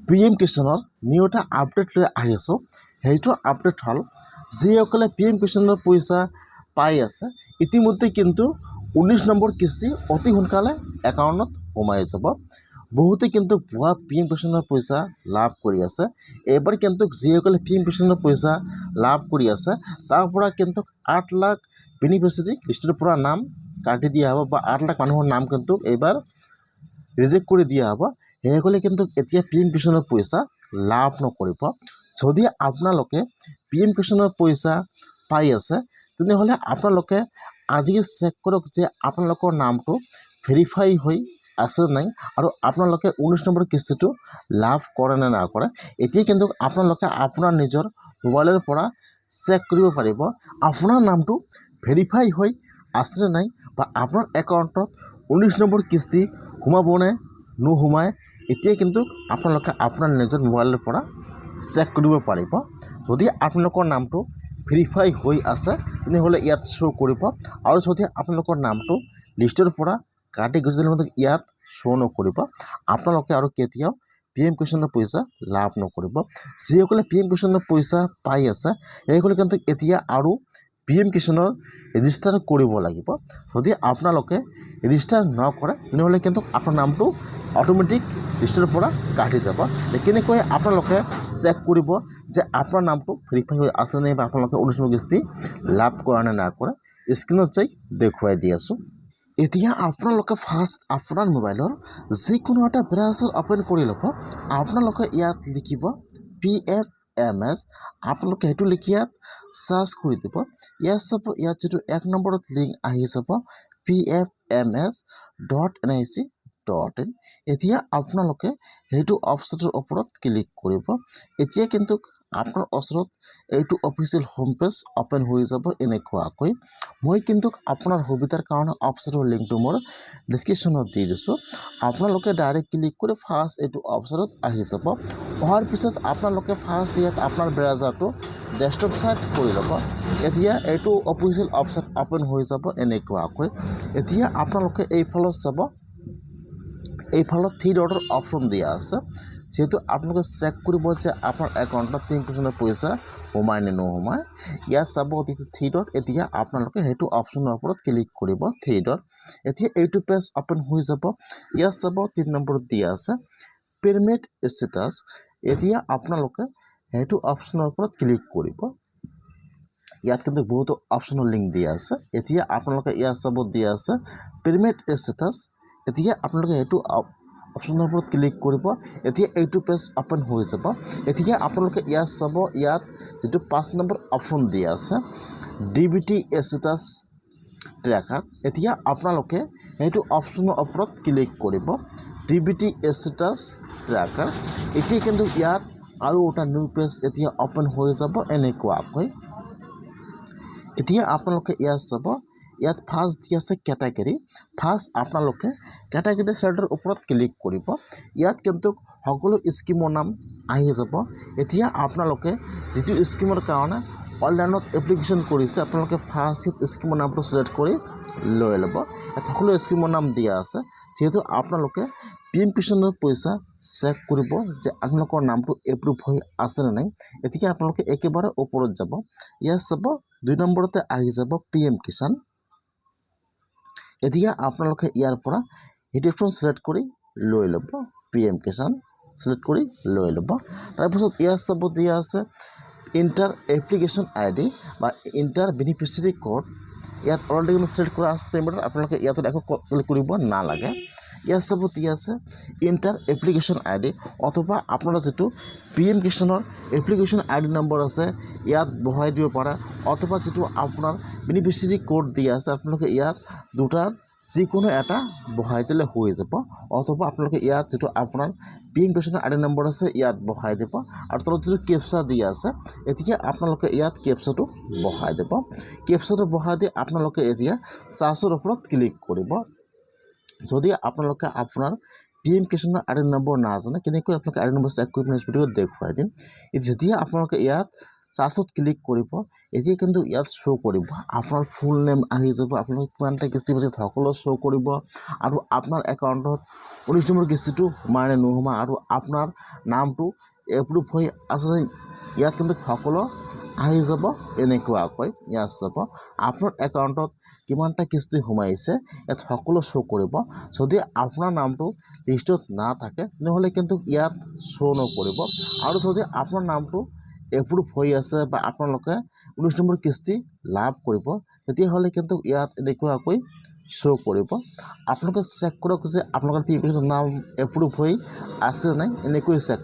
PM কিষাণৰ new এটা update লৈ আহি আছোঁ। সেইটো আপডেট হ'ল যিসকলে PM কিষাণৰ পইচা পাই আছে ইতিমধ্যে কিন্তু 19 নম্বৰ কিস্তি অতি সোনকালে একাউণ্টত সোমাই যাব। বহুতে কিন্তু ভুৱা PM কিষাণৰ পইচা লাভ কৰি আছে। এইবাৰ কিন্তু যিসকলে PM কিষাণৰ পইচা লাভ কৰি আছে তাৰ পৰা কিন্তু 8 লাখ বেনিফিচিয়াৰী লিষ্টৰ পৰা নাম কাটি দিয়া হ'ব বা 8 লাখ মানুহৰ নাম কিন্তু এইবাৰ ৰিজেক্ট কৰি দিয়া হ'ব। সেইসকলে কিন্তু এতিয়া PM কিষাণৰ পইচা লাভ নকৰিব। যদি আপোনালোকে PM কিষাণৰ পইচা পাই আছে তেনেহ'লে আপোনালোকে আজি চেক কৰক যে আপোনালোকৰ নামটো ভেৰিফাই হৈ আছে নাই আৰু আপোনালোকে 19 নম্বৰ কিস্তিটো লাভ কৰে নে নকৰে। এতিয়া কিন্তু আপোনালোকে আপোনাৰ নিজৰ মোবাইলৰ পৰা চেক কৰিব পাৰিব আপোনাৰ নামটো ভেৰিফাই হৈ আছে নাই বা আপোনাৰ একাউণ্টত 19 নম্বৰ কিস্তি সোমাবনে নোসোমায়। এতিয়া কিন্তু আপোনালোকে আপোনাৰ নিজৰ মোবাইলৰ পৰা চেক কৰিব পাৰিব। যদি আপোনালোকৰ নামটো ভেৰিফাই হৈ আছে তেনেহ'লে ইয়াত শ্ব' কৰিব আৰু যদি আপোনালোকৰ নামটো লিষ্টৰ পৰা কাটি গৈছে তেনেহ'লে ইয়াত শ্ব' নকৰিব। আপোনালোকে আৰু কেতিয়াও PM কিষাণৰ পইচা লাভ নকৰিব। যিসকলে PM কিষাণৰ পইচা পাই আছে সেইসকলে কিন্তু এতিয়া আৰু PM কিষাণৰ ৰেজিষ্টাৰ কৰিব লাগিব। যদি আপোনালোকে ৰেজিষ্টাৰ নকৰে তেনেহ'লে কিন্তু আপোনাৰ নামটো অট'মেটিক লিষ্টৰ পৰা কাটি যাব। কেনেকৈ আপোনালোকে চেক কৰিব যে আপোনাৰ নামটো ভেৰিফাই হৈ আছে নে বা আপোনালোকে 19 নম্বৰ কিস্তি লাভ কৰা নে নকৰে স্ক্ৰীণত যাই দেখুৱাই দি আছোঁ। এতিয়া আপোনালোকে ফাৰ্ষ্ট আপোনাৰ মোবাইলৰ যিকোনো এটা ব্ৰাউজাৰ অ'পেন কৰি ল'ব। আপোনালোকে ইয়াত লিখিব PFMS। আপোনালোকে সেইটো লিখি ইয়াত চাৰ্চ কৰি দিব। ইয়াত চাব ইয়াত যিটো 1 নম্বৰত লিংক আহি যাব pfms.nic.in। এতিয়া আপোনালোকে সেইটো অপশ্যনৰ ওপৰত ক্লিক কৰিব। এতিয়া কিন্তু আপোনাৰ ওচৰত এইটো অফিচিয়েল হোম পেজ অ'পেন হৈ যাব এনেকুৱাকৈ। মই কিন্তু আপোনাৰ সুবিধাৰ কাৰণে অপশ্যনৰ লিংকটো মোৰ ডিছক্ৰিপশ্যনত দি দিছোঁ। আপোনালোকে ডাইৰেক্ট ক্লিক কৰি ফাৰ্ষ্ট এইটো অপশ্যনত আহি যাব। অহাৰ পিছত আপোনালোকে ফাৰ্ষ্ট ইয়াত আপোনাৰ ব্ৰাউজাৰটো ডেস্কটপ ছাইড কৰি ল'ব। এতিয়া এইটো অফিচিয়েল অপশ্যন অ'পেন হৈ যাব এনেকুৱাকৈ। এতিয়া আপোনালোকে এইফালত চাব এইফালত 3 ডটৰ অপশ্যন দিয়া আছে। যিহেতু আপোনালোকে চেক কৰিব যে আপোনাৰ একাউণ্টত PM কিষাণৰ পইচা সোমায় নে নোসোমায়। ইয়াত চাব 3 ডট। এতিয়া আপোনালোকে সেইটো অপশ্যনৰ ওপৰত ক্লিক কৰিব 3 ডট। এতিয়া এইটো পেজ অ'পেন হৈ যাব। ইয়াত চাব 3 নম্বৰত দিয়া আছে পে'মেণ্ট ষ্টেটাছ। এতিয়া আপোনালোকে সেইটো অপশ্যনৰ ওপৰত ক্লিক কৰিব। ইয়াত কিন্তু বহুতো অপশ্যনৰ লিংক দিয়া আছে। এতিয়া আপোনালোকে ইয়াত চাব দিয়া আছে পে'মেণ্ট ষ্টেটাছ। এতিয়া আপোনালোকে সেইটো অপশ্যনৰ ওপৰত ক্লিক কৰিব। এতিয়া এইটো পেজ অ'পেন হৈ যাব। এতিয়া আপোনালোকে ইয়াত চাব ইয়াত যিটো 5 নম্বৰ অপশ্যন দিয়া আছে DBT ষ্টেটাছ ট্ৰেকাৰ। এতিয়া আপোনালোকে সেইটো অপশ্যনৰ ওপৰত ক্লিক কৰিব DBT ষ্টেটাছ ট্ৰেকাৰ। এতিয়া কিন্তু ইয়াত আৰু এটা নিউ পেজ এতিয়া অ'পেন হৈ যাব এনেকুৱাকৈ। এতিয়া আপোনালোকে ইয়াত চাব ইয়াত ফাৰ্ষ্ট দি আছে কেটাগৰী। ফাৰ্ষ্ট আপোনালোকে কেটাগৰী চাৰ্টৰ ওপৰত ক্লিক কৰিব। ইয়াত কিন্তু সকলো স্কিমৰ নাম আহি যাব। এতিয়া আপোনালোকে যিটো স্কিমৰ কাৰণে অনলাইনত এপ্লিকেশ্যন কৰিছে আপোনালোকে ফাৰ্ষ্ট স্কিমৰ নামটো ছিলেক্ট কৰি লৈ ল'ব। ইয়াত সকলো স্কিমৰ নাম দিয়া আছে। যিহেতু আপোনালোকে PM কিষাণৰ পইচা চেক কৰিব যে আপোনালোকৰ নামটো এপ্ৰুভ হৈ আছে নে নাই। এতিয়া আপোনালোকে একেবাৰে ওপৰত যাব। ইয়াত চাব 2 নম্বৰতে আহি যাব PM কিষাণ। এতিয়া আপোনালোকে ইয়াৰ পৰা সেইটো ছিলেক্ট কৰি লৈ ল'ব PM কিষাণ ছিলেক্ট কৰি লৈ ল'ব। তাৰপিছত ইয়াত চাব দিয়া আছে ইণ্টাৰ এপ্লিকেশ্যন ID বা ইণ্টাৰ বেনিফিচিয়াৰী কোড। ইয়াত অলৰেডি ছিলেক্ট কৰা আছে পে'মেণ্টত আপোনালোকে ইয়াত একো ক্লিক কৰিব নালাগে। ইয়াত চাব দিয়া আছে ইণ্টাৰ এপ্লিকেশ্যন ID অথবা আপোনাৰ যিটো PM কিষাণৰ এপ্লিকেশ্যন ID নম্বৰ আছে ইয়াত বহাই দিব পাৰে অথবা যিটো আপোনাৰ বেনিফিচিয়াৰী কোড দিয়া আছে আপোনালোকে ইয়াত দুটাৰ যিকোনো এটা বহাই দিলে হৈ যাব। অথবা আপোনালোকে ইয়াত যিটো আপোনাৰ PM কিষাণৰ ID নম্বৰ আছে ইয়াত বহাই দিব আৰু তলত যিটো কেপচা দিয়া আছে এতিয়া আপোনালোকে ইয়াত কেপচাটো বহাই দিব। কেপচাটো বহাই দি আপোনালোকে এতিয়া চাৰ্চৰ ওপৰত ক্লিক কৰিব। যদি আপোনালোকে আপোনাৰ PM কিষাণৰ ID নম্বৰ নাজানে কেনেকৈ আপোনালোকে ID নম্বৰ চেক কৰিব নেক্সট ভিডিঅ'ত দেখুৱাই দিম। যেতিয়া আপোনালোকে ইয়াত চাৰ্জত ক্লিক কৰিব। এতিয়া কিন্তু ইয়াত শ্ব' কৰিব আপোনাৰ ফুল নেম আহি যাব, আপোনালোকে কিমানটা কিস্তি পাইছে সকলো শ্ব' কৰিব আৰু আপোনাৰ একাউণ্টত 19 নম্বৰ কিস্তিটো সোমাই নে নোসোমায় আৰু আপোনাৰ নামটো এপ্ৰুভ হৈ আছে ইয়াত কিন্তু সকলো আহি যাব। এনেকুৱাকৈ ইয়াত যাব আপোনাৰ একাউণ্টত কিমানটা কিস্তি সোমাইছে ইয়াত সকলো শ্ব' কৰিব। যদি আপোনাৰ নামটো লিষ্টত নাথাকে তেনেহ'লে কিন্তু ইয়াত শ্ব' নকৰিব আৰু যদি আপোনাৰ নামটো এপ্ৰুভ হৈ আছে বা আপোনালোকে 19 নম্বৰ কিস্তি লাভ কৰিব তেতিয়াহ'লে কিন্তু ইয়াত এনেকুৱাকৈ শ্ব' কৰিব। আপোনালোকে চেক কৰক যে আপোনালোকৰ নাম এপ্ৰুভ হৈ আছে নাই, এনেকৈ চেক